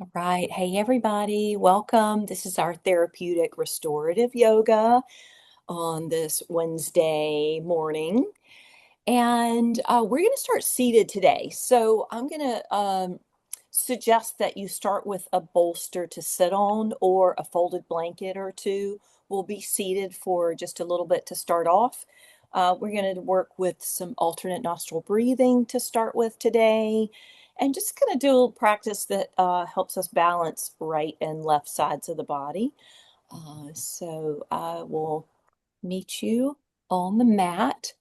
All right. Hey, everybody. Welcome. This is our therapeutic restorative yoga on this Wednesday morning. And we're going to start seated today. So I'm going to suggest that you start with a bolster to sit on or a folded blanket or two. We'll be seated for just a little bit to start off. We're going to work with some alternate nostril breathing to start with today. And just going to do a little practice that helps us balance right and left sides of the body. So I will meet you on the mat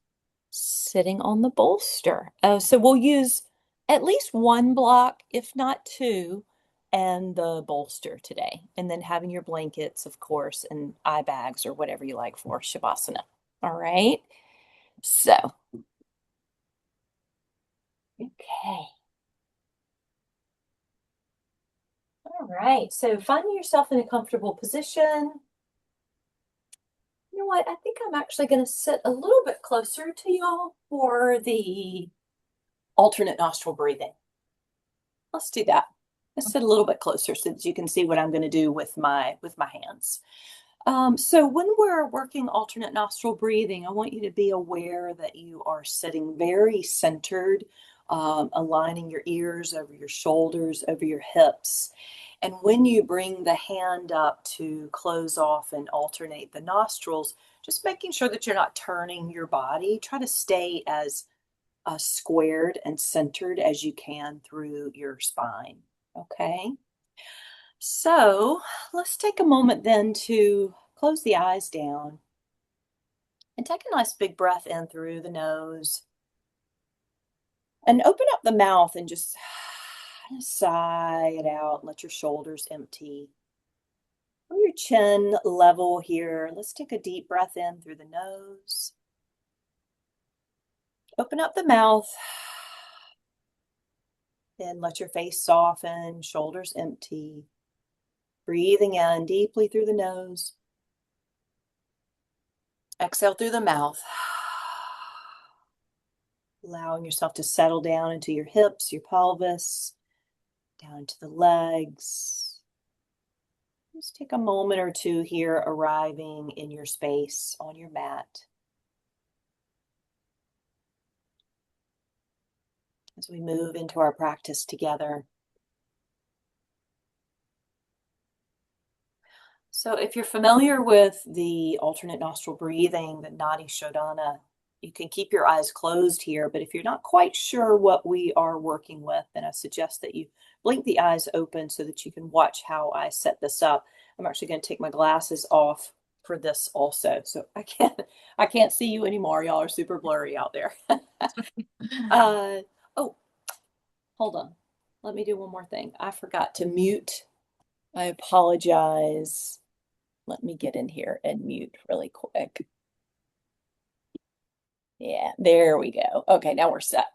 sitting on the bolster. So we'll use at least one block, if not two, and the bolster today. And then having your blankets, of course, and eye bags or whatever you like for Shavasana. All right. So, okay. All right. So finding yourself in a comfortable position. You know what? I think I'm actually going to sit a little bit closer to y'all for the alternate nostril breathing. Let's do that. Let's sit a little bit closer so that you can see what I'm going to do with my hands. So when we're working alternate nostril breathing, I want you to be aware that you are sitting very centered, aligning your ears over your shoulders, over your hips. And when you bring the hand up to close off and alternate the nostrils, just making sure that you're not turning your body. Try to stay as squared and centered as you can through your spine. Okay. So let's take a moment then to close the eyes down and take a nice big breath in through the nose and open up the mouth and just sigh it out. Let your shoulders empty. Your chin level here. Let's take a deep breath in through the nose. Open up the mouth and let your face soften, shoulders empty. Breathing in deeply through the nose. Exhale through the mouth. Allowing yourself to settle down into your hips, your pelvis, down into the legs. Just take a moment or two here arriving in your space on your mat. As we move into our practice together. So if you're familiar with the alternate nostril breathing, the Nadi Shodhana, you can keep your eyes closed here, but if you're not quite sure what we are working with, then I suggest that you blink the eyes open so that you can watch how I set this up. I'm actually going to take my glasses off for this also. So I can't see you anymore. Y'all are super blurry out there. Oh, hold on. Let me do one more thing. I forgot to mute. I apologize. Let me get in here and mute really quick. Yeah, there we go. Okay, now we're set.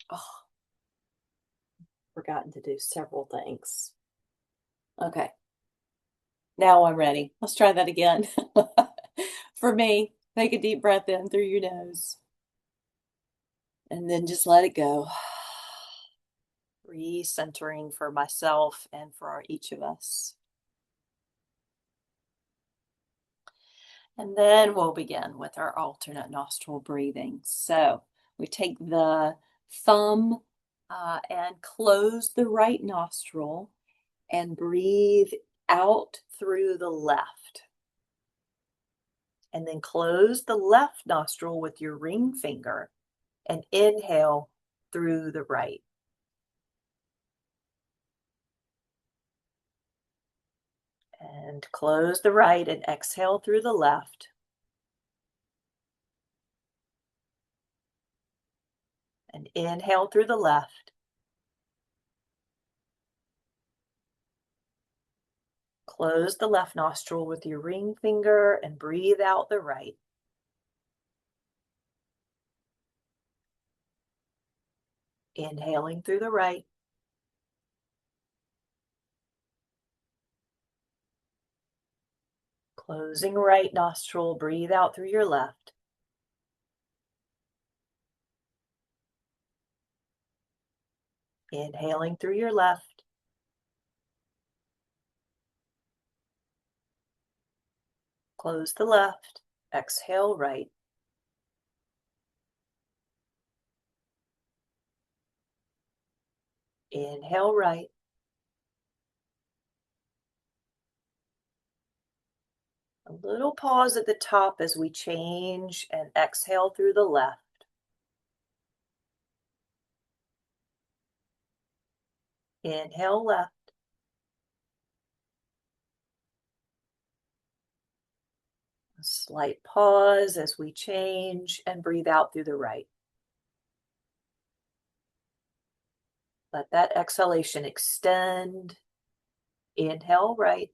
Oh, forgotten to do several things. Okay, now I'm ready. Let's try that again. For me, take a deep breath in through your nose and then just let it go. Recentering for myself and for each of us. And then we'll begin with our alternate nostril breathing. So we take the thumb and close the right nostril and breathe out through the left. And then close the left nostril with your ring finger and inhale through the right. And close the right and exhale through the left. And inhale through the left. Close the left nostril with your ring finger and breathe out the right. Inhaling through the right. Closing right nostril, breathe out through your left. Inhaling through your left. Close the left. Exhale right. Inhale right. A little pause at the top as we change and exhale through the left. Inhale left. A slight pause as we change and breathe out through the right. Let that exhalation extend. Inhale right.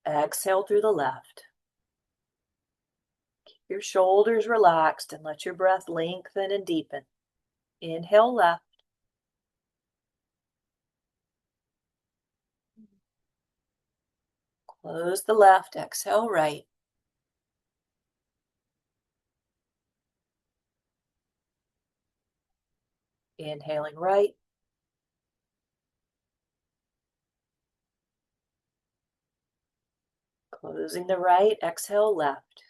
Exhale through the left. Keep your shoulders relaxed and let your breath lengthen and deepen. Inhale left. Close the left. Exhale right. Inhaling right. Closing the right. Exhale left.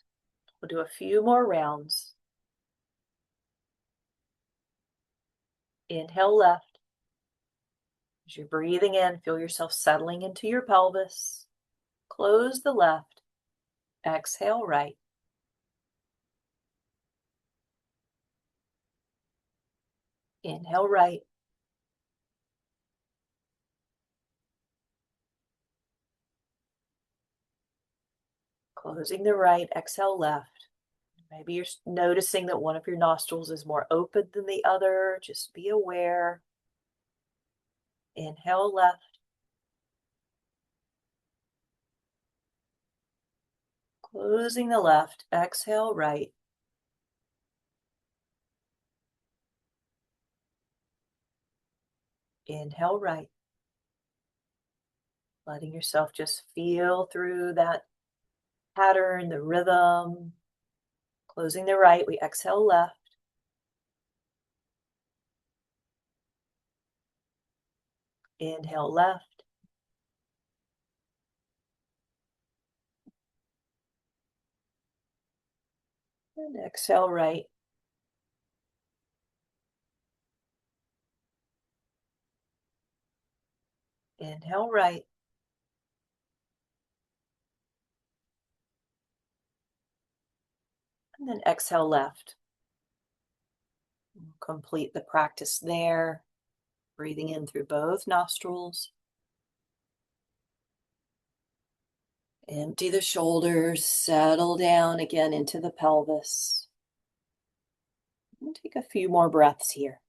We'll do a few more rounds. Inhale left. As you're breathing in, feel yourself settling into your pelvis. Close the left. Exhale right. Inhale right. Closing the right. Exhale left. Maybe you're noticing that one of your nostrils is more open than the other. Just be aware. Inhale left. Closing the left. Exhale right. Inhale right. Letting yourself just feel through that pattern, the rhythm. Closing the right, we exhale left. Inhale left. And exhale right. Inhale right. And then exhale left. We'll complete the practice there. Breathing in through both nostrils. Empty the shoulders, settle down again into the pelvis. And take a few more breaths here.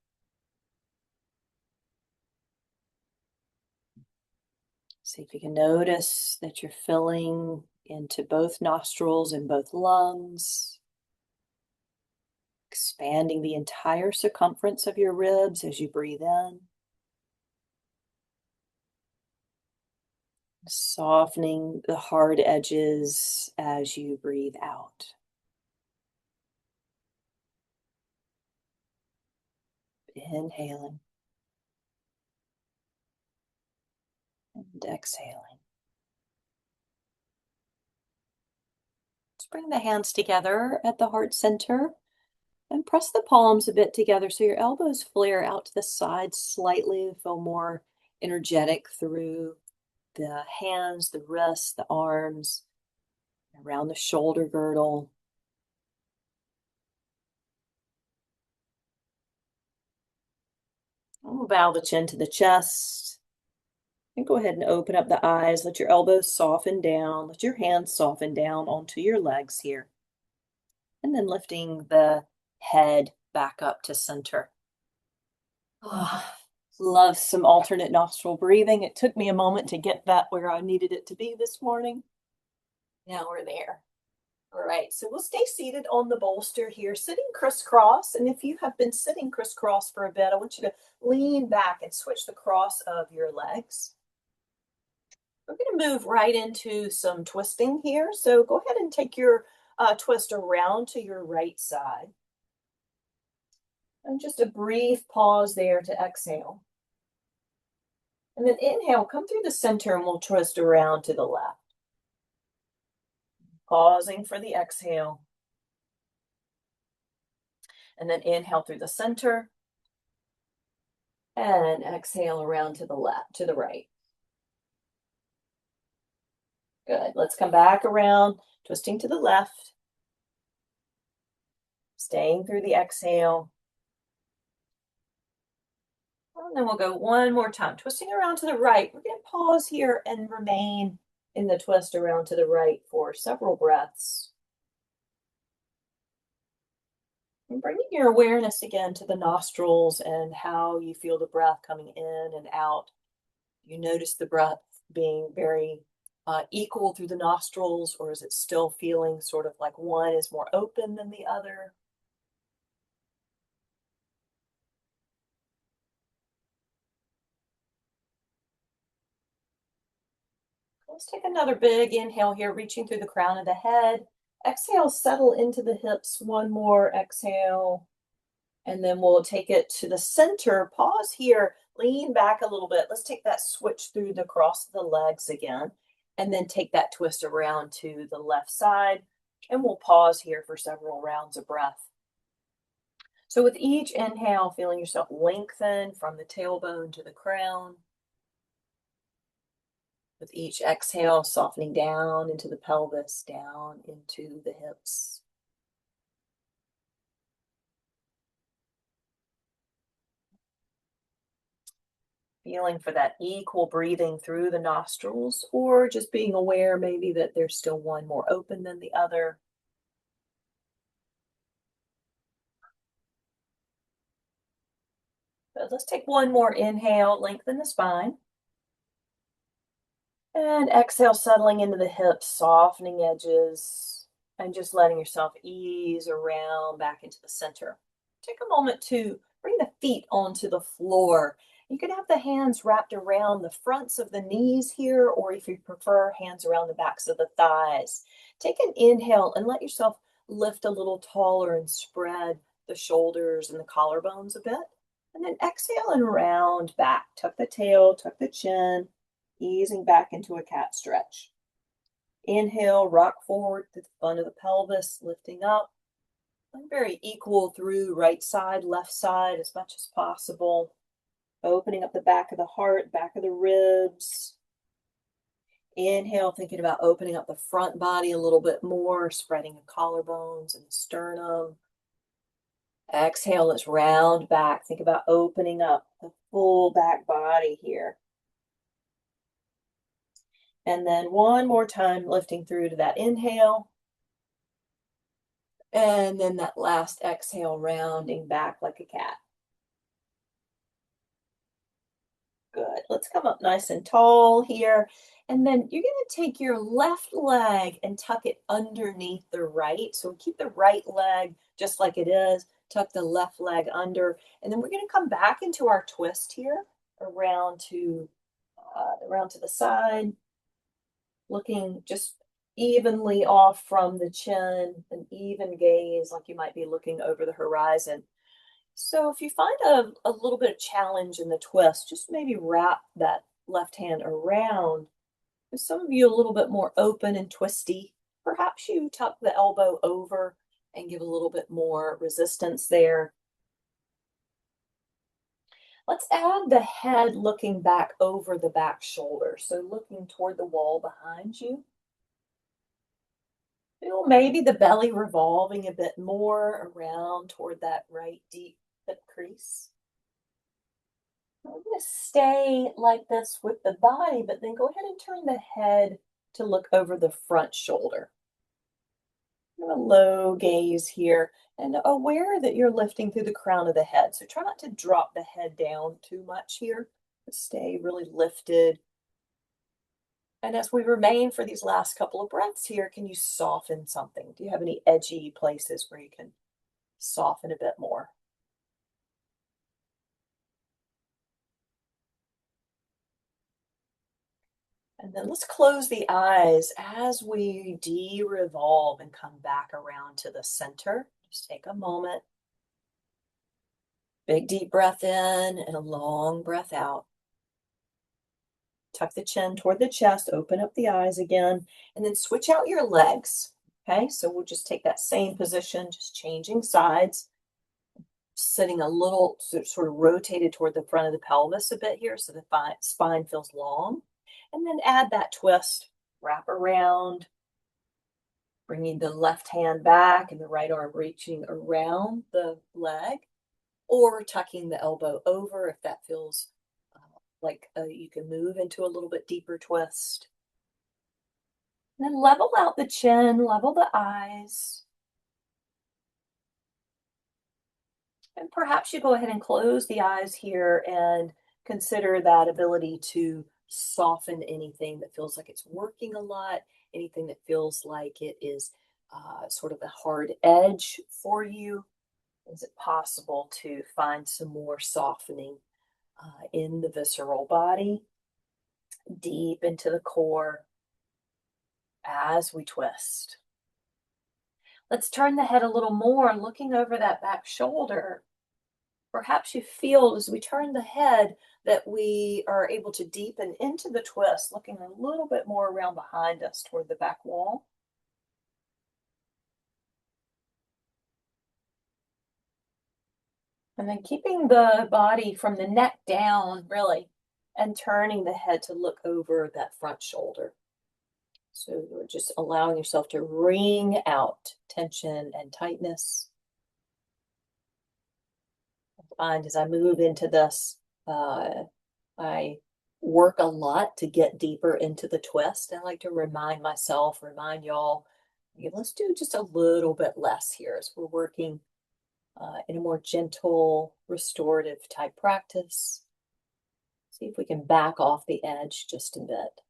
See if you can notice that you're filling into both nostrils and both lungs. Expanding the entire circumference of your ribs as you breathe in. Softening the hard edges as you breathe out. Inhaling and exhaling. Let's bring the hands together at the heart center and press the palms a bit together so your elbows flare out to the sides slightly. Feel more energetic through the hands, the wrists, the arms, around the shoulder girdle. We'll bow the chin to the chest. And go ahead and open up the eyes. Let your elbows soften down. Let your hands soften down onto your legs here. And then lifting the head back up to center. Oh, love some alternate nostril breathing. It took me a moment to get that where I needed it to be this morning. Now we're there. All right, so we'll stay seated on the bolster here, sitting crisscross. And if you have been sitting crisscross for a bit, I want you to lean back and switch the cross of your legs. We're going to move right into some twisting here. So go ahead and take your twist around to your right side. And just a brief pause there to exhale. And then inhale, come through the center and we'll twist around to the left. Pausing for the exhale. And then inhale through the center. And exhale around to the left, to the right. Good. Let's come back around, twisting to the left. Staying through the exhale. And then we'll go one more time, twisting around to the right. We're going to pause here and remain in the twist around to the right for several breaths. And bringing your awareness again to the nostrils and how you feel the breath coming in and out. You notice the breath being very equal through the nostrils, or is it still feeling sort of like one is more open than the other? Let's take another big inhale here, reaching through the crown of the head. Exhale, settle into the hips. One more exhale. And then we'll take it to the center. Pause here, lean back a little bit. Let's take that switch through the cross of the legs again. And then take that twist around to the left side. And we'll pause here for several rounds of breath. So with each inhale, feeling yourself lengthen from the tailbone to the crown. With each exhale, softening down into the pelvis, down into the hips. Feeling for that equal breathing through the nostrils, or just being aware maybe that there's still one more open than the other. So let's take one more inhale, lengthen the spine. And exhale, settling into the hips, softening edges, and just letting yourself ease around back into the center. Take a moment to bring the feet onto the floor. You can have the hands wrapped around the fronts of the knees here, or if you prefer, hands around the backs of the thighs. Take an inhale and let yourself lift a little taller and spread the shoulders and the collarbones a bit. And then exhale and round back. Tuck the tail, tuck the chin, easing back into a cat stretch. Inhale, rock forward to the front of the pelvis, lifting up. And very equal through right side, left side as much as possible. Opening up the back of the heart, back of the ribs. Inhale, thinking about opening up the front body a little bit more, spreading the collarbones and the sternum. Exhale, let's round back. Think about opening up the full back body here. And then one more time, lifting through to that inhale. And then that last exhale, rounding back like a cat. Good. Let's come up nice and tall here. And then you're going to take your left leg and tuck it underneath the right. So keep the right leg just like it is. Tuck the left leg under. And then we're going to come back into our twist here around to the side. Looking just evenly off from the chin, an even gaze, like you might be looking over the horizon. So if you find a little bit of challenge in the twist, just maybe wrap that left hand around. If some of you a little bit more open and twisty, perhaps you tuck the elbow over and give a little bit more resistance there. Let's add the head looking back over the back shoulder. So looking toward the wall behind you. Feel maybe the belly revolving a bit more around toward that right deep hip crease. I'm going to stay like this with the body, but then go ahead and turn the head to look over the front shoulder. A low gaze here, and aware that you're lifting through the crown of the head. So try not to drop the head down too much here, but stay really lifted. And as we remain for these last couple of breaths here, can you soften something? Do you have any edgy places where you can soften a bit more? And then let's close the eyes as we de-revolve and come back around to the center. Just take a moment. Big deep breath in and a long breath out. Tuck the chin toward the chest, open up the eyes again, and then switch out your legs. Okay, so we'll just take that same position, just changing sides, sitting a little sort of rotated toward the front of the pelvis a bit here so the spine feels long. And then add that twist, wrap around, bringing the left hand back and the right arm reaching around the leg, or tucking the elbow over if that feels like you can move into a little bit deeper twist. And then level out the chin, level the eyes. And perhaps you go ahead and close the eyes here and consider that ability to soften anything that feels like it's working a lot, anything that feels like it is sort of a hard edge for you. Is it possible to find some more softening in the visceral body, deep into the core as we twist? Let's turn the head a little more, looking over that back shoulder. Perhaps you feel as we turn the head that we are able to deepen into the twist, looking a little bit more around behind us toward the back wall. And then keeping the body from the neck down, really, and turning the head to look over that front shoulder. So you're just allowing yourself to wring out tension and tightness. I find as I move into this, I work a lot to get deeper into the twist. I like to remind myself, remind y'all, okay, let's do just a little bit less here as we're working in a more gentle, restorative type practice. See if we can back off the edge just a bit.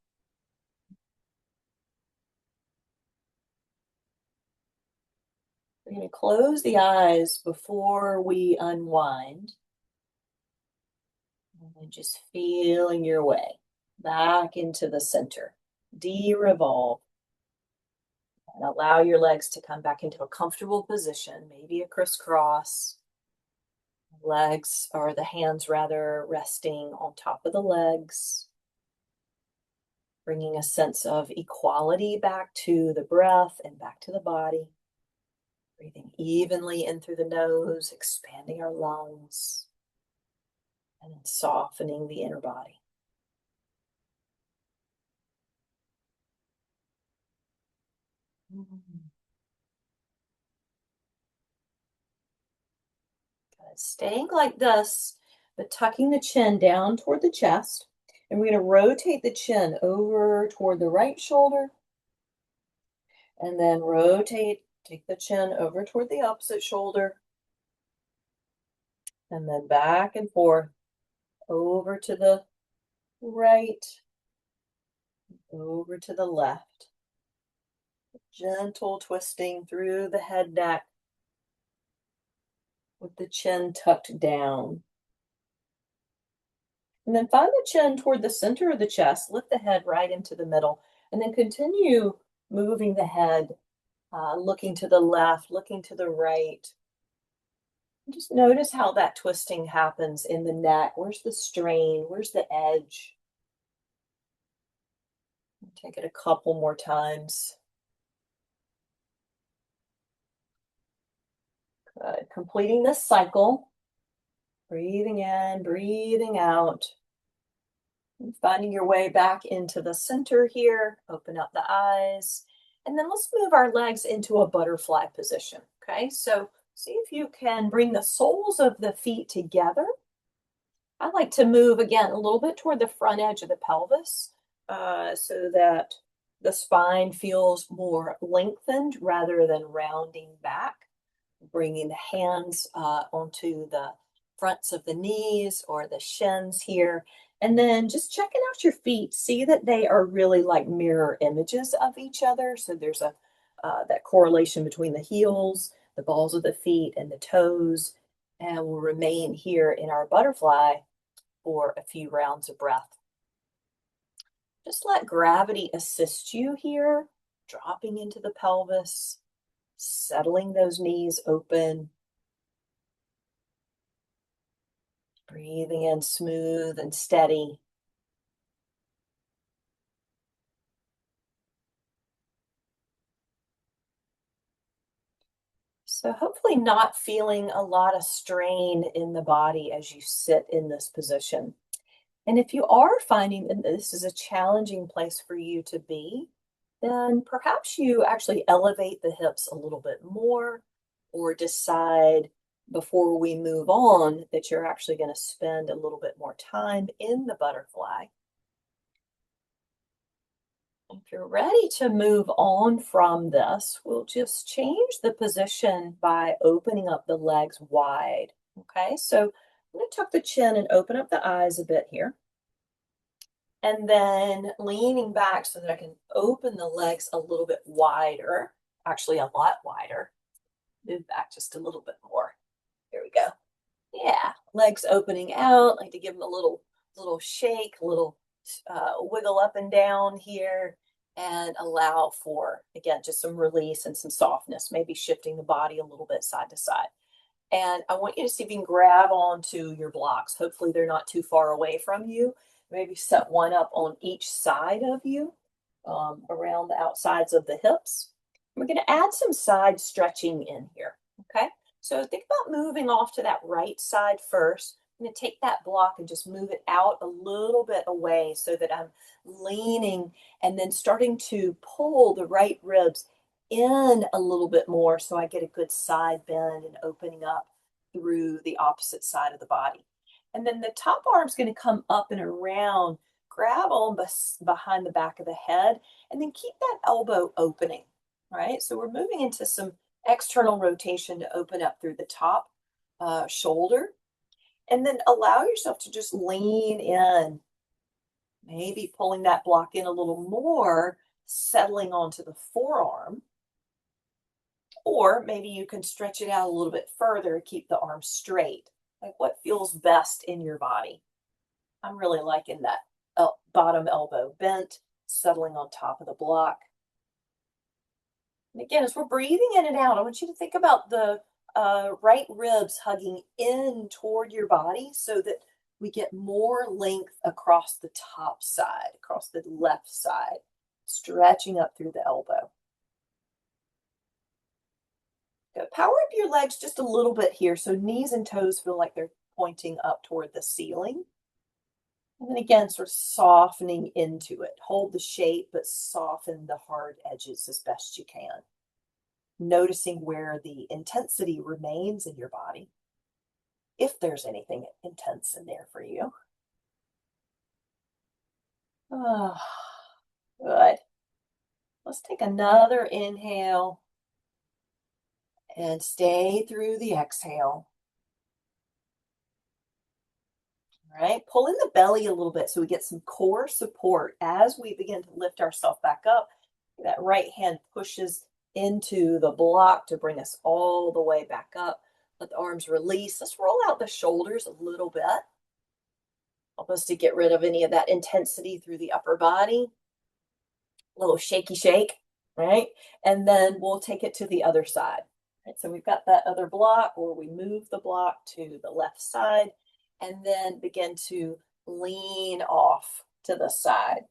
We're going to close the eyes before we unwind. And just feeling your way back into the center. De-revolve. And allow your legs to come back into a comfortable position, maybe a crisscross. Legs, or the hands rather, resting on top of the legs. Bringing a sense of equality back to the breath and back to the body. Breathing evenly in through the nose, expanding our lungs, and then softening the inner body. Good. Staying like this, but tucking the chin down toward the chest. And we're going to rotate the chin over toward the right shoulder. And then rotate, take the chin over toward the opposite shoulder. And then back and forth, over to the right, over to the left. Gentle twisting through the head neck with the chin tucked down. And then find the chin toward the center of the chest, lift the head right into the middle, and then continue moving the head, looking to the left, looking to the right. Just notice how that twisting happens in the neck. Where's the strain? Where's the edge? Take it a couple more times. Good. Completing this cycle. Breathing in, breathing out. And finding your way back into the center here. Open up the eyes. And then let's move our legs into a butterfly position. Okay, so see if you can bring the soles of the feet together. I like to move again a little bit toward the front edge of the pelvis so that the spine feels more lengthened rather than rounding back. Bringing the hands onto the fronts of the knees or the shins here. And then just checking out your feet. See that they are really like mirror images of each other. So there's a that correlation between the heels, the balls of the feet, and the toes. And we'll remain here in our butterfly for a few rounds of breath. Just let gravity assist you here, dropping into the pelvis, settling those knees open, breathing in smooth and steady. So hopefully not feeling a lot of strain in the body as you sit in this position. And if you are finding that this is a challenging place for you to be, then perhaps you actually elevate the hips a little bit more or decide before we move on that you're actually going to spend a little bit more time in the butterfly. If you're ready to move on from this, we'll just change the position by opening up the legs wide. Okay, so I'm going to tuck the chin and open up the eyes a bit here. And then leaning back so that I can open the legs a little bit wider, actually a lot wider. Move back just a little bit more. There we go. Yeah, legs opening out. Like to give them a little shake, a little wiggle up and down here, and allow for again just some release and some softness. Maybe shifting the body a little bit side to side. And I want you to see if you can grab onto your blocks. Hopefully, they're not too far away from you. Maybe set one up on each side of you, around the outsides of the hips. We're going to add some side stretching in here. Okay. So think about moving off to that right side first. I'm going to take that block and just move it out a little bit away so that I'm leaning and then starting to pull the right ribs in a little bit more so I get a good side bend and opening up through the opposite side of the body. And then the top arm's going to come up and around, grab on behind the back of the head, and then keep that elbow opening, right? So we're moving into some external rotation to open up through the top shoulder. And then allow yourself to just lean in, maybe pulling that block in a little more, settling onto the forearm. Or maybe you can stretch it out a little bit further, keep the arm straight. Like what feels best in your body. I'm really liking that bottom elbow bent, settling on top of the block. And again, as we're breathing in and out, I want you to think about the right ribs hugging in toward your body so that we get more length across the top side, across the left side, stretching up through the elbow. Good. Power up your legs just a little bit here so knees and toes feel like they're pointing up toward the ceiling. And then again, sort of softening into it. Hold the shape, but soften the hard edges as best you can. Noticing where the intensity remains in your body, if there's anything intense in there for you. Oh, good. Let's take another inhale and stay through the exhale. All right, pull in the belly a little bit so we get some core support as we begin to lift ourselves back up. That right hand pushes into the block to bring us all the way back up. Let the arms release. Let's roll out the shoulders a little bit. Help us to get rid of any of that intensity through the upper body. A little shaky shake, right? And then we'll take it to the other side. Right, so we've got that other block, or we move the block to the left side and then begin to lean off to the side.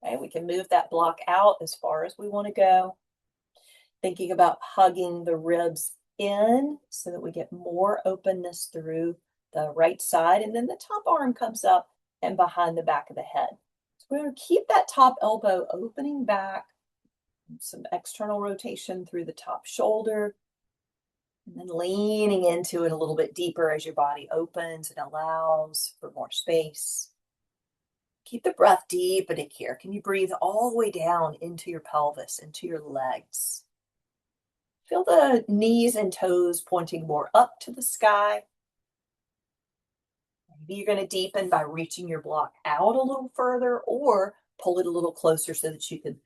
Okay, we can move that block out as far as we want to go. Thinking about hugging the ribs in so that we get more openness through the right side. And then the top arm comes up and behind the back of the head. So we're going to keep that top elbow opening back, some external rotation through the top shoulder, and then leaning into it a little bit deeper as your body opens and allows for more space. Keep the breath deepening here. Can you breathe all the way down into your pelvis, into your legs? Feel the knees and toes pointing more up to the sky. Maybe you're going to deepen by reaching your block out a little further or pull it a little closer so that you can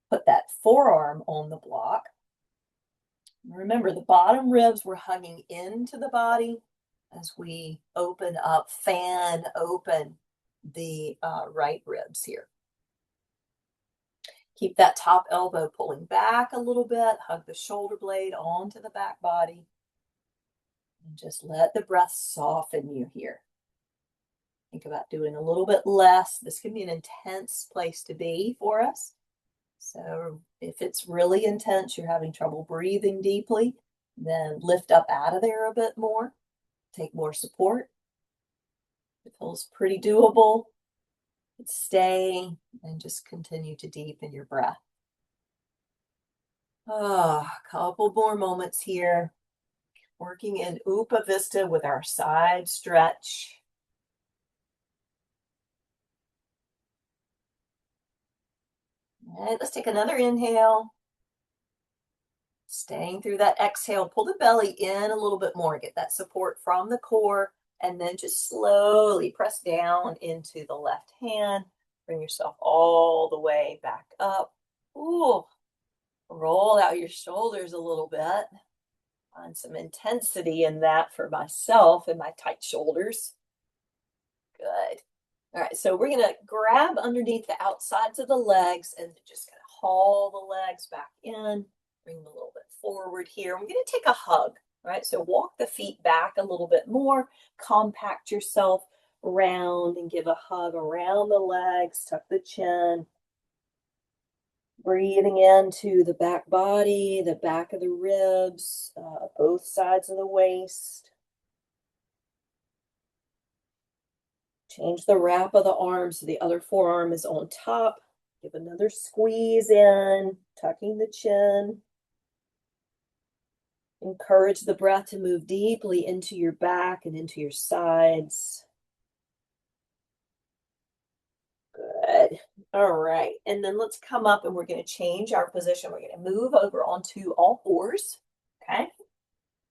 put that forearm on the block. Remember, the bottom ribs were hugging into the body as we open up, fan open the right ribs here. Keep that top elbow pulling back a little bit. Hug the shoulder blade onto the back body. And just let the breath soften you here. Think about doing a little bit less. This can be an intense place to be for us. So if it's really intense, you're having trouble breathing deeply, then lift up out of there a bit more. Take more support. It feels pretty doable. Stay and just continue to deepen your breath. A couple more moments here. Working in Upavista with our side stretch. All right, let's take another inhale. Staying through that exhale, pull the belly in a little bit more. Get that support from the core, and then just slowly press down into the left hand. Bring yourself all the way back up. Ooh, roll out your shoulders a little bit. Find some intensity in that for myself and my tight shoulders. Good. All right, so we're gonna grab underneath the outsides of the legs and just kind of haul the legs back in, bring them a little bit forward here. We're gonna take a hug, right? So walk the feet back a little bit more, compact yourself around and give a hug around the legs, tuck the chin. Breathing into the back body, the back of the ribs, both sides of the waist. Change the wrap of the arm so the other forearm is on top. Give another squeeze in, tucking the chin. Encourage the breath to move deeply into your back and into your sides. Good. All right. And then let's come up and we're going to change our position. We're going to move over onto all fours. Okay.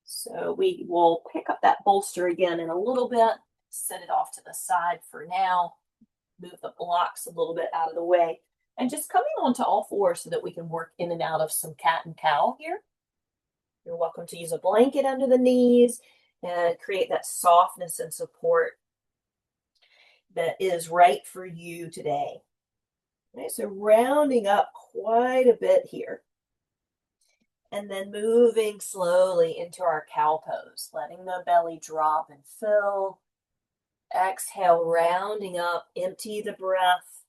So we will pick up that bolster again in a little bit, set it off to the side for now, move the blocks a little bit out of the way, and just coming onto all fours so that we can work in and out of some cat and cow here. You're welcome to use a blanket under the knees and create that softness and support that is right for you today. Okay, so rounding up quite a bit here. And then moving slowly into our cow pose, letting the belly drop and fill. Exhale, rounding up, empty the breath.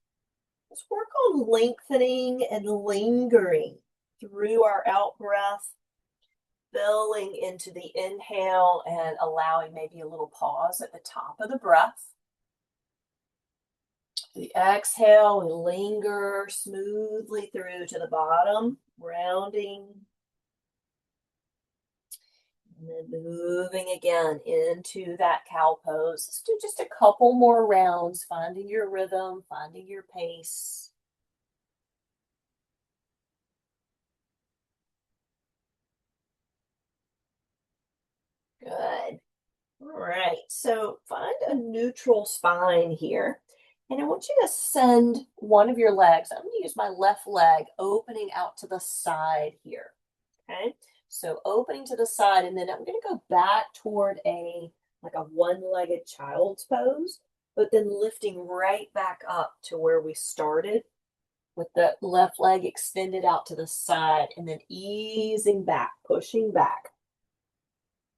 Let's work on lengthening and lingering through our out breath, filling into the inhale and allowing maybe a little pause at the top of the breath. The exhale, we linger smoothly through to the bottom, rounding. And then moving again into that cow pose. Let's do just a couple more rounds, finding your rhythm, finding your pace. Good. All right, so find a neutral spine here. And I want you to send one of your legs. I'm going to use my left leg opening out to the side here. Okay, so opening to the side, and then I'm going to go back toward like a one-legged child's pose, but then lifting right back up to where we started with the left leg extended out to the side, and then easing back, pushing back.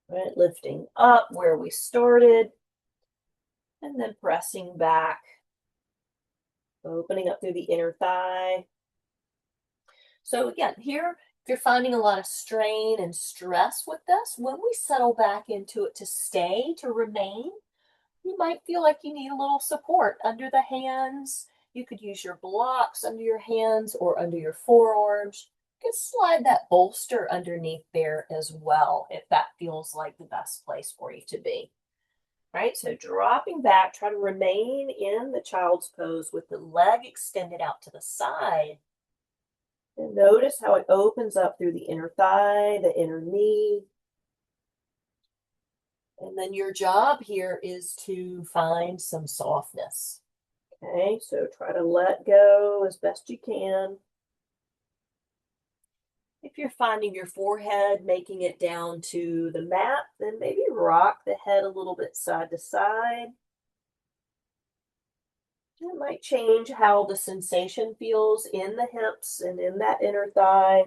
Right, lifting up where we started, and then pressing back, opening up through the inner thigh. So again, here, if you're finding a lot of strain and stress with this, when we settle back into it to stay, to remain, you might feel like you need a little support under the hands. You could use your blocks under your hands or under your forearms. You can slide that bolster underneath there as well if that feels like the best place for you to be. Right, so dropping back, try to remain in the child's pose with the leg extended out to the side. And notice how it opens up through the inner thigh, the inner knee. And then your job here is to find some softness. Okay, so try to let go as best you can. If you're finding your forehead making it down to the mat, then maybe rock the head a little bit side to side. It might change how the sensation feels in the hips and in that inner thigh.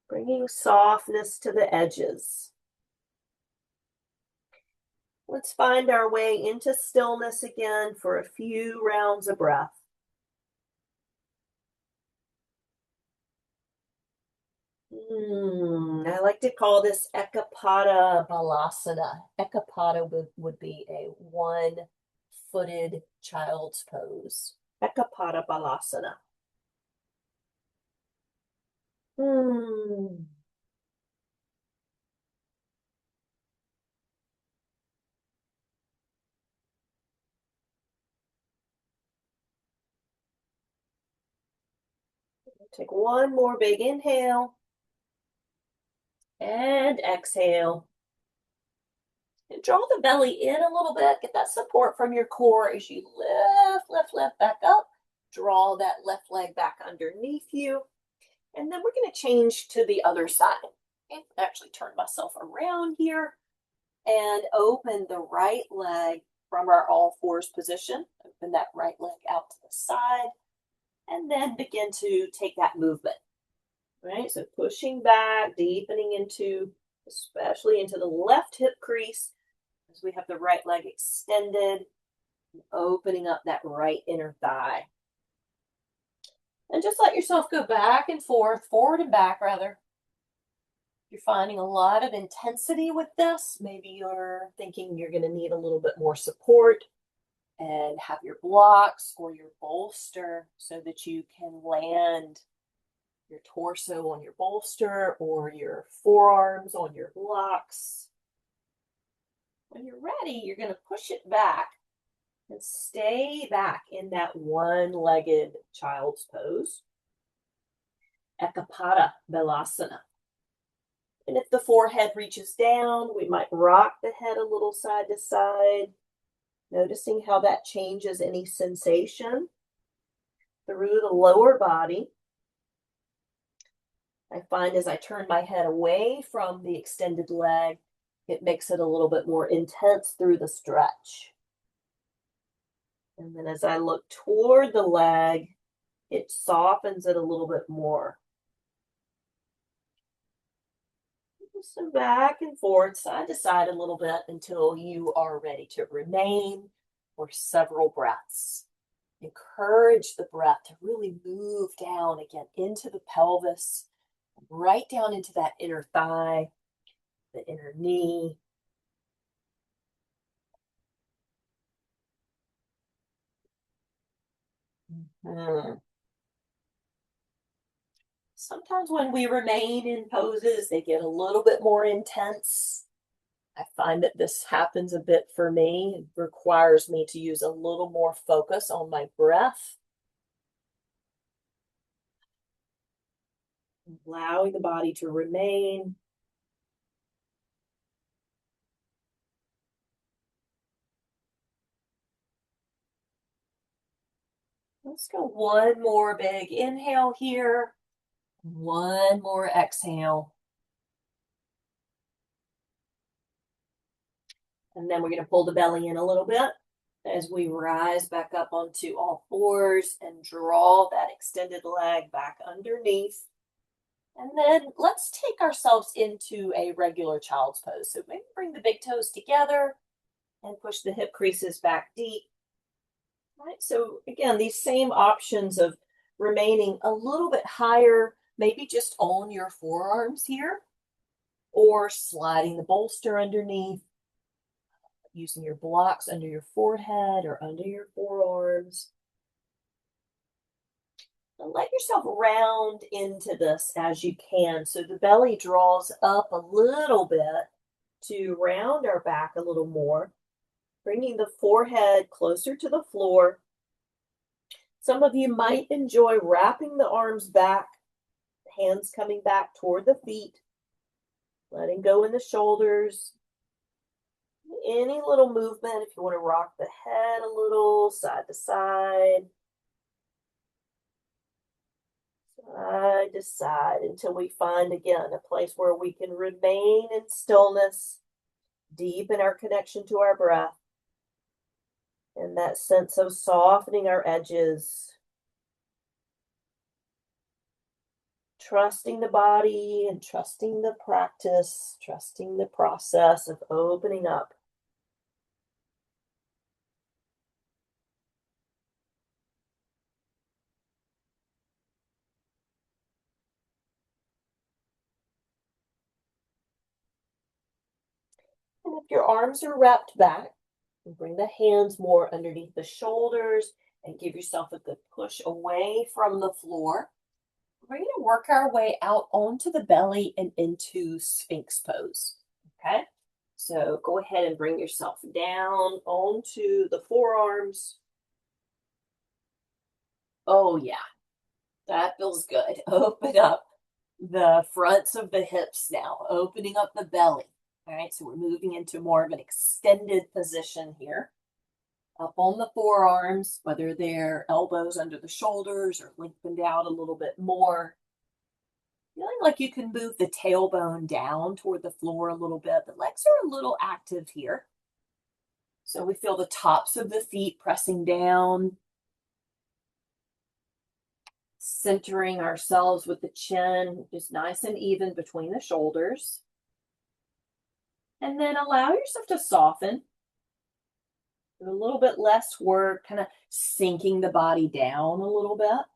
Bringing softness to the edges. Let's find our way into stillness again for a few rounds of breath. I like to call this Ekapada Balasana. Ekapada would be a one-footed child's pose. Ekapada Balasana. Hmm. Take one more big inhale and exhale. And draw the belly in a little bit. Get that support from your core as you lift back up. Draw that left leg back underneath you. And then we're going to change to the other side. Okay, actually turn myself around here and open the right leg from our all fours position. Open that right leg out to the side and then begin to take that movement. Right, so pushing back, deepening into, especially into the left hip crease as we have the right leg extended, and opening up that right inner thigh. And just let yourself go back and forward and back rather. You're finding a lot of intensity with this. Maybe you're thinking you're going to need a little bit more support and have your blocks or your bolster so that you can land your torso on your bolster or your forearms on your blocks. When you're ready, you're going to push it back and stay back in that one-legged child's pose. Ekapada Balasana. And if the forehead reaches down, we might rock the head a little side to side, noticing how that changes any sensation through the lower body. I find as I turn my head away from the extended leg, it makes it a little bit more intense through the stretch. And then as I look toward the leg, it softens it a little bit more. So back and forth, side to side a little bit until you are ready to remain for several breaths. Encourage the breath to really move down again into the pelvis, right down into that inner thigh, the inner knee. Sometimes when we remain in poses, they get a little bit more intense. I find that this happens a bit for me. It requires me to use a little more focus on my breath. Allowing the body to remain. Let's go one more big inhale here. One more exhale. And then we're going to pull the belly in a little bit as we rise back up onto all fours and draw that extended leg back underneath. And then let's take ourselves into a regular child's pose. So maybe bring the big toes together and push the hip creases back deep. Right, so again, these same options of remaining a little bit higher, maybe just on your forearms here, or sliding the bolster underneath, using your blocks under your forehead or under your forearms. And let yourself round into this as you can. So the belly draws up a little bit to round our back a little more, bringing the forehead closer to the floor. Some of you might enjoy wrapping the arms back, hands coming back toward the feet, letting go in the shoulders. Any little movement, if you want to rock the head a little, side to side, side to side, until we find again a place where we can remain in stillness, Deepen our connection to our breath and that sense of softening our edges. Trusting the body and trusting the practice, trusting the process of opening up. And if your arms are wrapped back, bring the hands more underneath the shoulders and give yourself a good push away from the floor. We're going to work our way out onto the belly and into Sphinx pose. Okay? So go ahead and bring yourself down onto the forearms. Oh, yeah, that feels good. Open up the fronts of the hips now, opening up the belly. All right, so we're moving into more of an extended position here. Up on the forearms, whether they're elbows under the shoulders or lengthened out a little bit more. Feeling like you can move the tailbone down toward the floor a little bit. The legs are a little active here. So we feel the tops of the feet pressing down, centering ourselves with the chin just nice and even between the shoulders. And then allow yourself to soften. Do a little bit less work, kind of sinking the body down a little bit.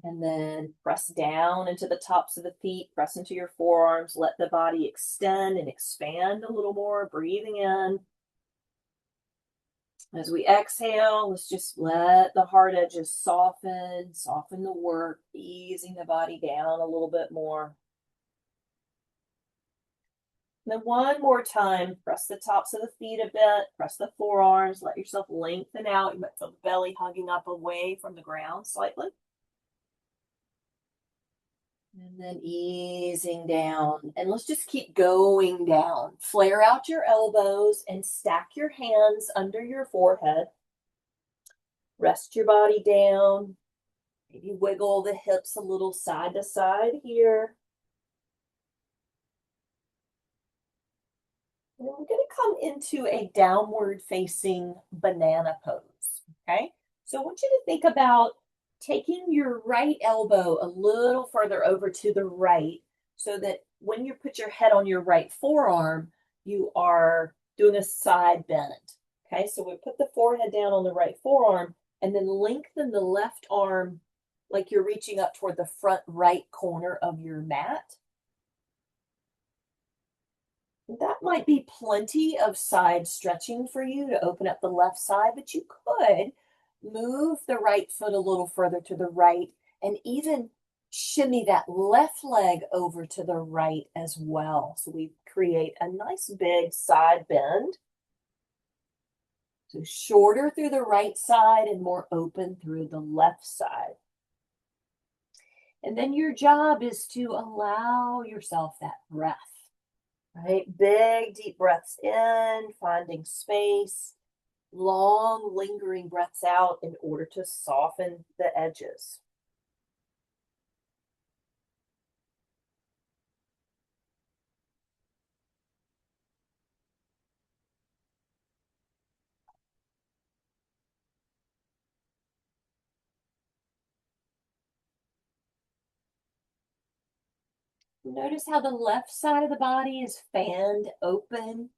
And then press down into the tops of the feet, press into your forearms, let the body extend and expand a little more, breathing in. As we exhale, let's just let the hard edges soften the work, easing the body down a little bit more. And then one more time, press the tops of the feet a bit, press the forearms, let yourself lengthen out. You might feel the belly hugging up away from the ground slightly. And then easing down. And let's just keep going down. Flare out your elbows and stack your hands under your forehead. Rest your body down. Maybe wiggle the hips a little side to side here. And then we're going to come into a downward facing banana pose. Okay? So I want you to think about taking your right elbow a little further over to the right so that when you put your head on your right forearm, you are doing a side bend. Okay, so we put the forehead down on the right forearm and then lengthen the left arm like you're reaching up toward the front right corner of your mat. That might be plenty of side stretching for you to open up the left side, but you could move the right foot a little further to the right and even shimmy that left leg over to the right as well. So we create a nice big side bend. So shorter through the right side and more open through the left side. And then your job is to allow yourself that breath, right? Big, deep breaths in, finding space. Long, lingering breaths out in order to soften the edges. Notice how the left side of the body is fanned open.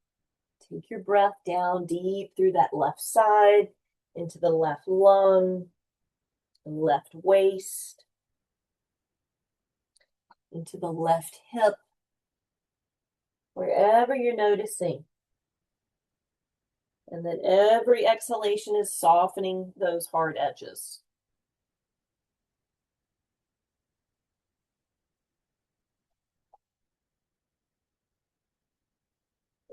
Take your breath down deep through that left side, into the left lung, left waist, into the left hip, wherever you're noticing. And then every exhalation is softening those hard edges.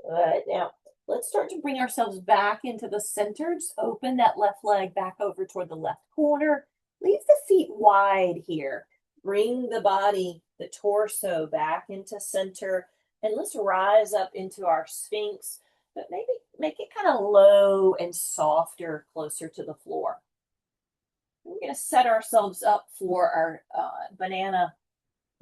Good. Now, let's start to bring ourselves back into the center. Just open that left leg back over toward the left corner. Leave the feet wide here. Bring the body, the torso back into center. And let's rise up into our Sphinx, but maybe make it kind of low and softer, closer to the floor. We're going to set ourselves up for our banana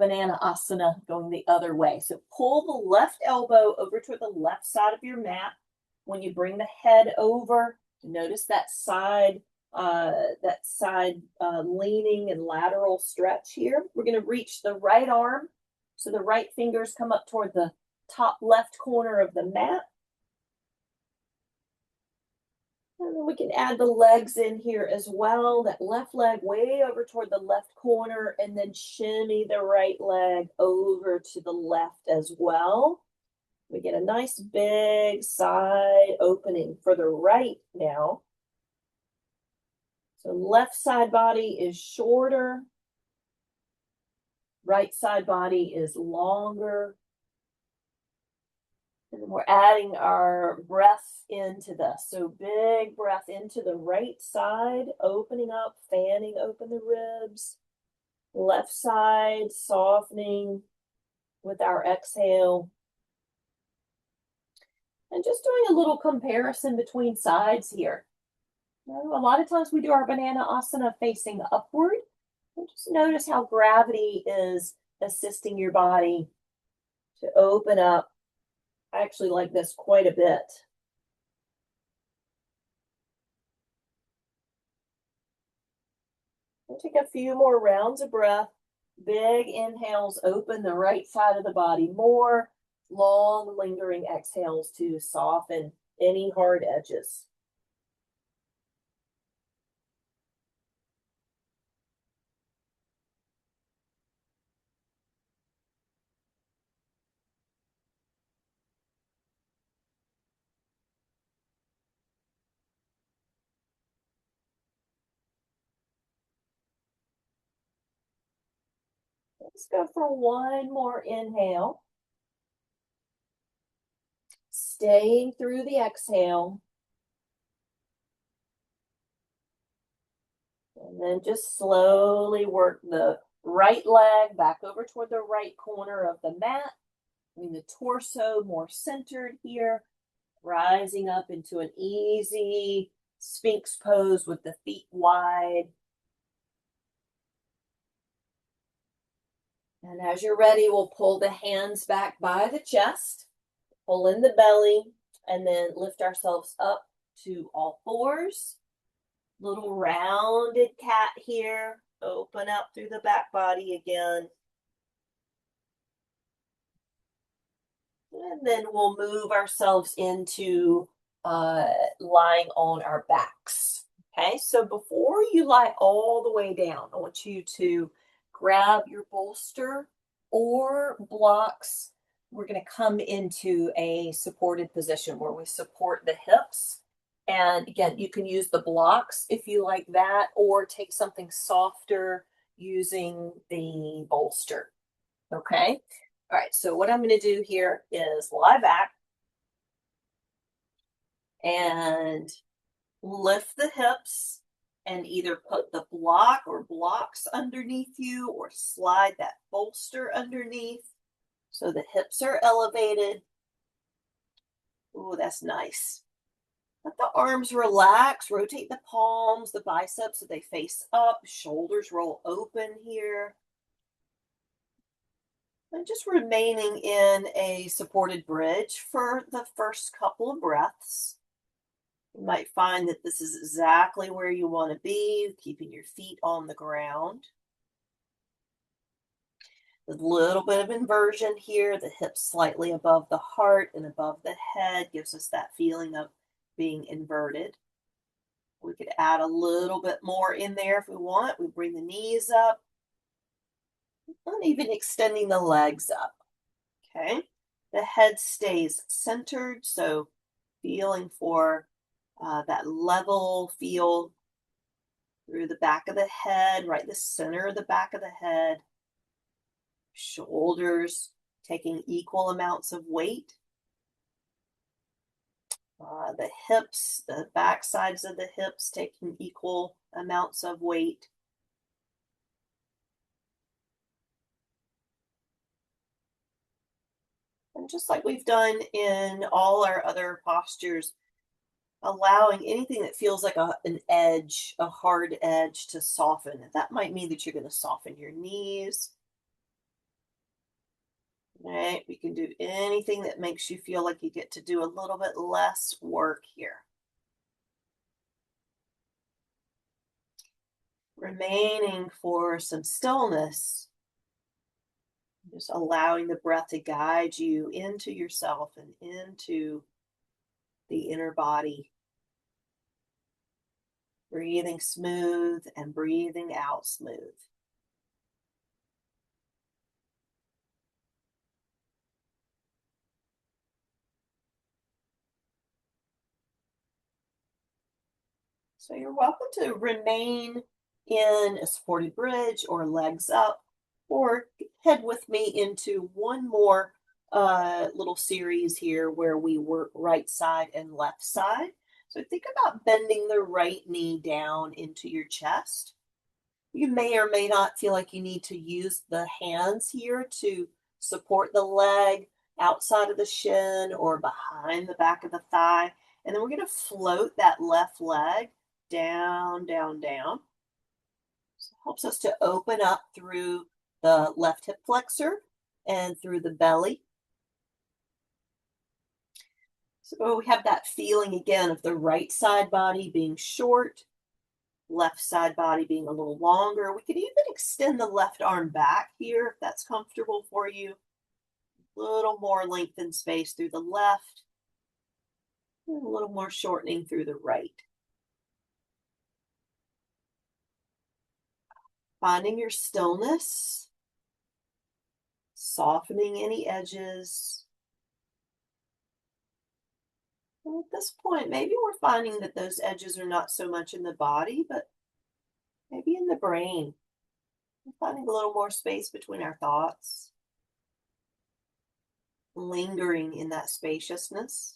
banana asana going the other way. So pull the left elbow over toward the left side of your mat. When you bring the head over, notice that side leaning and lateral stretch here. We're going to reach the right arm. So the right fingers come up toward the top left corner of the mat. And then we can add the legs in here as well. That left leg way over toward the left corner, and then shimmy the right leg over to the left as well. We get a nice big side opening for the right now. So left side body is shorter. Right side body is longer. And then we're adding our breath into this. So big breath into the right side, opening up, fanning open the ribs. Left side softening with our exhale. And just doing a little comparison between sides here. A lot of times we do our banana asana facing upward. And just notice how gravity is assisting your body to open up. I actually like this quite a bit. We'll take a few more rounds of breath. Big inhales, open the right side of the body more. Long, lingering exhales to soften any hard edges. Let's go for one more inhale. Staying through the exhale. And then just slowly work the right leg back over toward the right corner of the mat. The torso more centered here, rising up into an easy Sphinx pose with the feet wide. And as you're ready, we'll pull the hands back by the chest, pull in the belly, and then lift ourselves up to all fours. Little rounded cat here. Open up through the back body again. And then we'll move ourselves into lying on our backs. Okay, so before you lie all the way down, I want you to grab your bolster or blocks. We're going to come into a supported position where we support the hips. And again, you can use the blocks if you like that, or take something softer using the bolster. Okay. All right. So what I'm going to do here is lie back and lift the hips and either put the block or blocks underneath you or slide that bolster underneath so the hips are elevated. Ooh, that's nice. Let the arms relax, rotate the palms, the biceps so they face up, shoulders roll open here. And just remaining in a supported bridge for the first couple of breaths. You might find that this is exactly where you want to be, keeping your feet on the ground. A little bit of inversion here, the hips slightly above the heart and above the head gives us that feeling of being inverted. We could add a little bit more in there if we want. We bring the knees up and even extending the legs up. Okay, the head stays centered, so feeling for that level feel through the back of the head, right the center of the back of the head. Shoulders taking equal amounts of weight. The hips, the back sides of the hips taking equal amounts of weight. And just like we've done in all our other postures, allowing anything that feels like an edge, a hard edge to soften. That might mean that you're going to soften your knees. Right? We can do anything that makes you feel like you get to do a little bit less work here. Remaining for some stillness, just allowing the breath to guide you into yourself and into the inner body. Breathing smooth and breathing out smooth. So you're welcome to remain in a supported bridge or legs up, or head with me into one more little series here where we work right side and left side. So think about bending the right knee down into your chest. You may or may not feel like you need to use the hands here to support the leg outside of the shin or behind the back of the thigh. And then we're going to float that left leg down, down, down. So it helps us to open up through the left hip flexor and through the belly. So we have that feeling again of the right side body being short, left side body being a little longer. We could even extend the left arm back here if that's comfortable for you. A little more length and space through the left, and a little more shortening through the right. Finding your stillness, softening any edges. And at this point, maybe we're finding that those edges are not so much in the body, but maybe in the brain. We're finding a little more space between our thoughts, lingering in that spaciousness.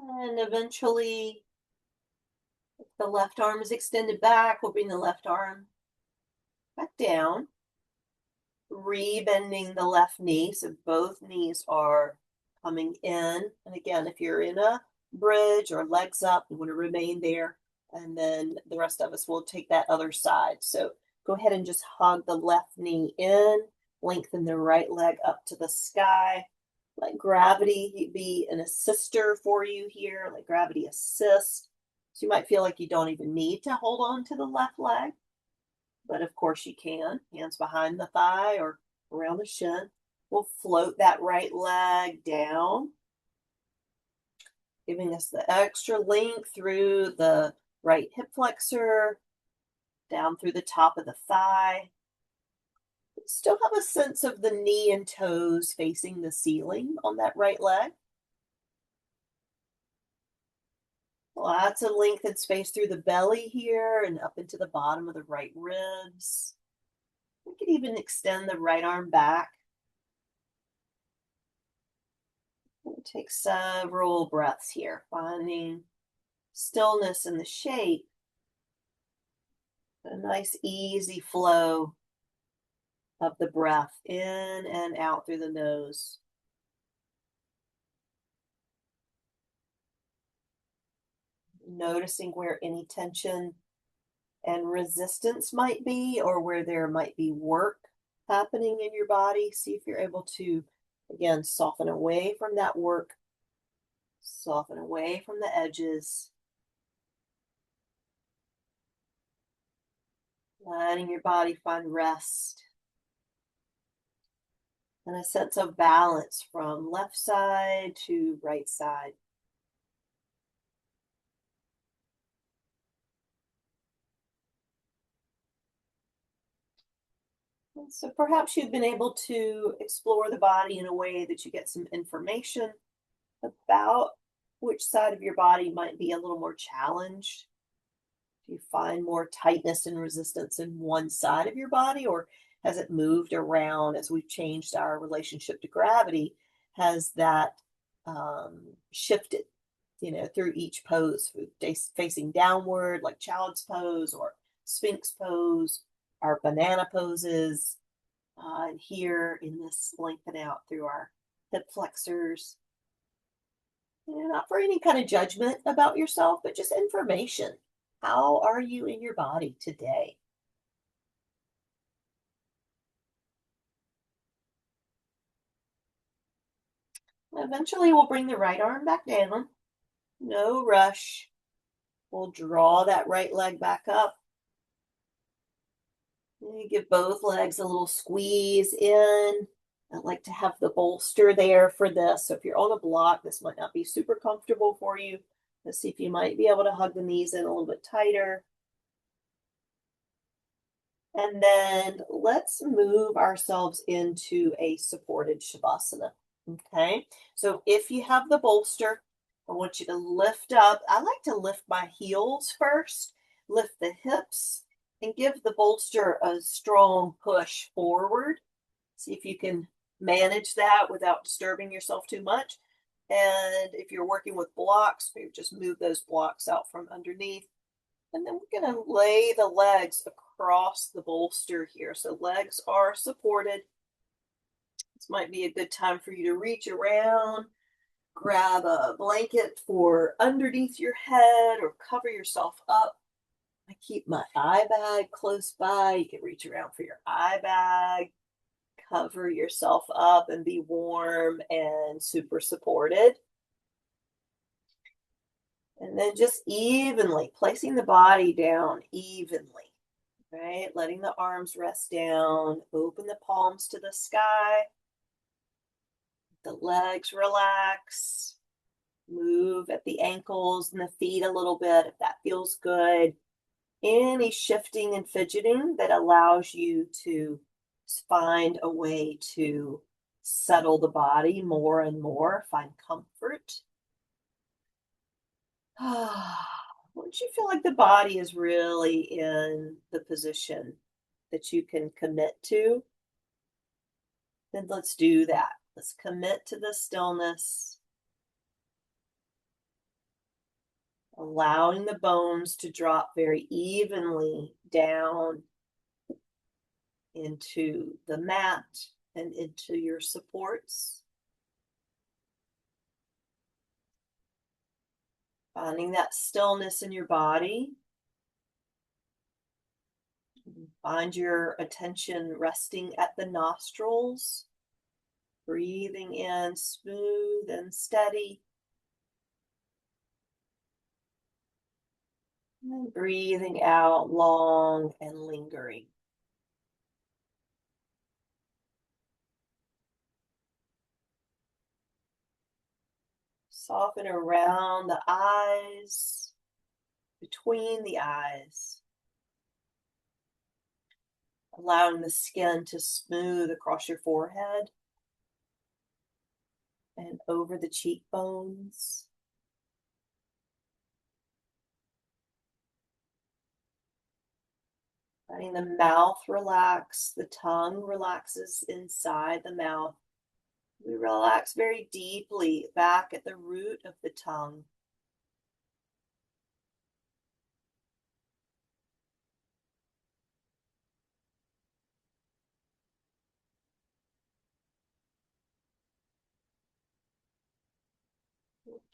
And eventually, if the left arm is extended back, we'll bring the left arm back down, rebending the left knee. So both knees are coming in. And again, if you're in a bridge or legs up, you want to remain there. And then the rest of us will take that other side. So go ahead and just hug the left knee in, lengthen the right leg up to the sky. Let gravity be an assister for you here. Let gravity assist. So you might feel like you don't even need to hold on to the left leg, but of course you can. Hands behind the thigh or around the shin. We'll float that right leg down, giving us the extra length through the right hip flexor, down through the top of the thigh. Still have a sense of the knee and toes facing the ceiling on that right leg. Lots of length and space through the belly here and up into the bottom of the right ribs. We could even extend the right arm back. We'll take several breaths here, finding stillness in the shape. A nice easy flow of the breath in and out through the nose. Noticing where any tension and resistance might be, or where there might be work happening in your body. See if you're able to, again, soften away from that work, soften away from the edges, letting your body find rest and a sense of balance from left side to right side. And so perhaps you've been able to explore the body in a way that you get some information about which side of your body might be a little more challenged. Do you find more tightness and resistance in one side of your body, or has it moved around as we've changed our relationship to gravity? Has that shifted? through each pose, facing downward, like child's pose or sphinx pose, our banana poses. And here in this, lengthen out through our hip flexors. Not for any kind of judgment about yourself, but just information. How are you in your body today? Eventually, we'll bring the right arm back down. No rush. We'll draw that right leg back up. You give both legs a little squeeze in. I like to have the bolster there for this. So if you're on a block, this might not be super comfortable for you. Let's see if you might be able to hug the knees in a little bit tighter. And then let's move ourselves into a supported Shavasana. Okay, so if you have the bolster, I want you to lift up. I like to lift my heels first, lift the hips, and give the bolster a strong push forward. See if you can manage that without disturbing yourself too much. And if you're working with blocks, maybe just move those blocks out from underneath. And then we're going to lay the legs across the bolster here. So legs are supported. This might be a good time for you to reach around, grab a blanket for underneath your head or cover yourself up. I keep my eye bag close by. You can reach around for your eye bag, cover yourself up and be warm and super supported. And then just evenly placing the body down evenly, right? Letting the arms rest down, open the palms to the sky. The legs relax, move at the ankles and the feet a little bit if that feels good. Any shifting and fidgeting that allows you to find a way to settle the body more and more, find comfort. Once you feel like the body is really in the position that you can commit to, then let's do that. Let's commit to the stillness, allowing the bones to drop very evenly down into the mat and into your supports. Finding that stillness in your body. Find your attention resting at the nostrils, breathing in smooth and steady. And then breathing out long and lingering. Soften around the eyes, between the eyes. Allowing the skin to smooth across your forehead and over the cheekbones. Letting the mouth relax, the tongue relaxes inside the mouth. We relax very deeply back at the root of the tongue.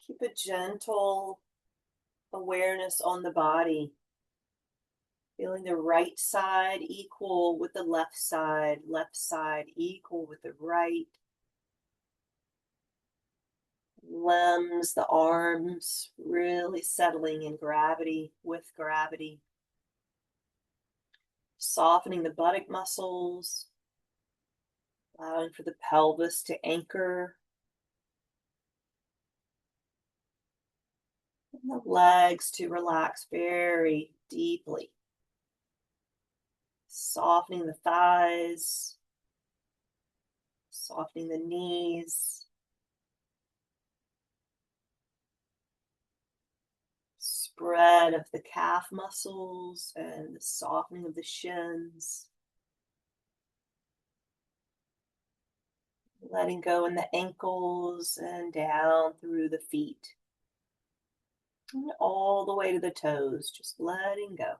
Keep a gentle awareness on the body. Feeling the right side equal with the left side equal with the right. Limbs, the arms, really settling in gravity, with gravity. Softening the buttock muscles, allowing for the pelvis to anchor. And the legs to relax very deeply. Softening the thighs, softening the knees. Spread of the calf muscles and the softening of the shins. Letting go in the ankles and down through the feet. And all the way to the toes, just letting go.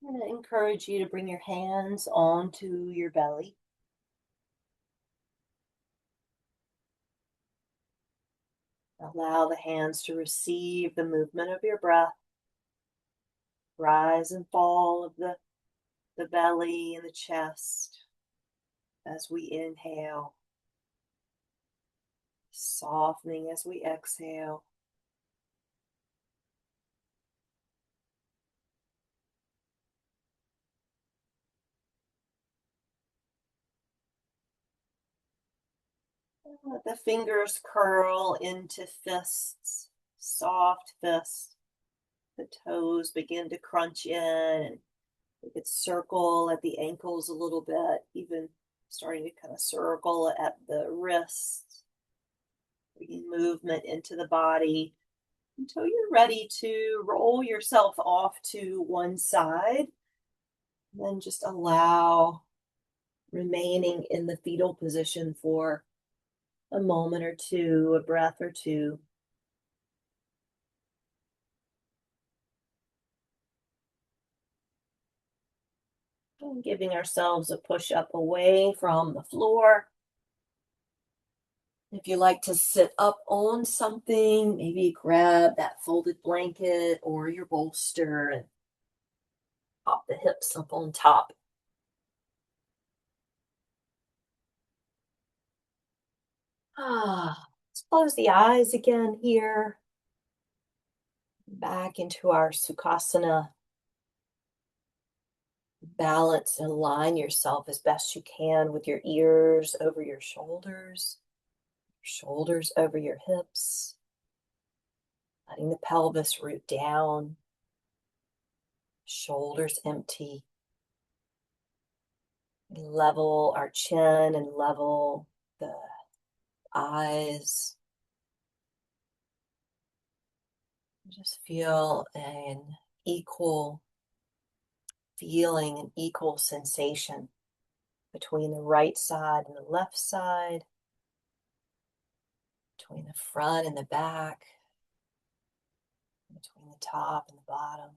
I'm going to encourage you to bring your hands onto your belly. Allow the hands to receive the movement of your breath, rise and fall of the belly and the chest as we inhale, softening as we exhale. Let the fingers curl into fists, soft fists. The toes begin to crunch in, and we could circle at the ankles a little bit, even starting to kind of circle at the wrists, bringing movement into the body until you're ready to roll yourself off to one side. Then just allow remaining in the fetal position for a moment or two, a breath or two. And giving ourselves a push up away from the floor. If you like to sit up on something, maybe grab that folded blanket or your bolster and pop the hips up on top. Let's close the eyes again here. Back into our Sukhasana. Balance and align yourself as best you can with your ears over your shoulders over your hips, letting the pelvis root down, shoulders empty. Level our chin and level the eyes. Just feel an equal feeling, an equal sensation between the right side and the left side, between the front and the back, between the top and the bottom.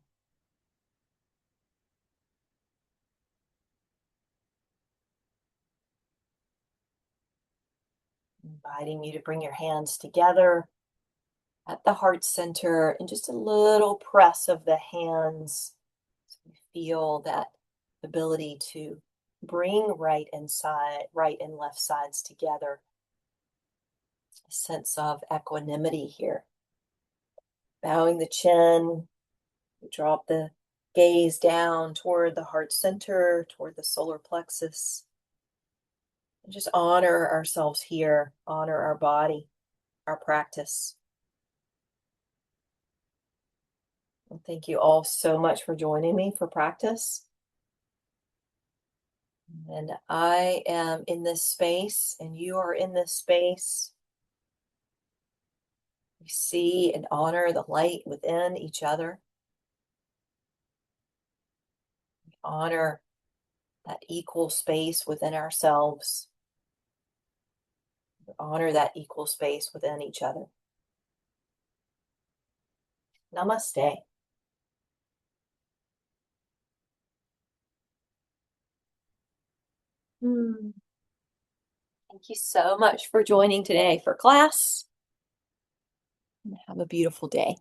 Inviting you to bring your hands together at the heart center and just a little press of the hands. So you feel that ability to bring right and left sides together. A sense of equanimity here. Bowing the chin, we drop the gaze down toward the heart center, toward the solar plexus. And just honor ourselves here, honor our body, our practice. And thank you all so much for joining me for practice. And I am in this space, and you are in this space. We see and honor the light within each other. We honor that equal space within ourselves. Honor that equal space within each other. Namaste. Hmm. Thank you so much for joining today for class. And have a beautiful day.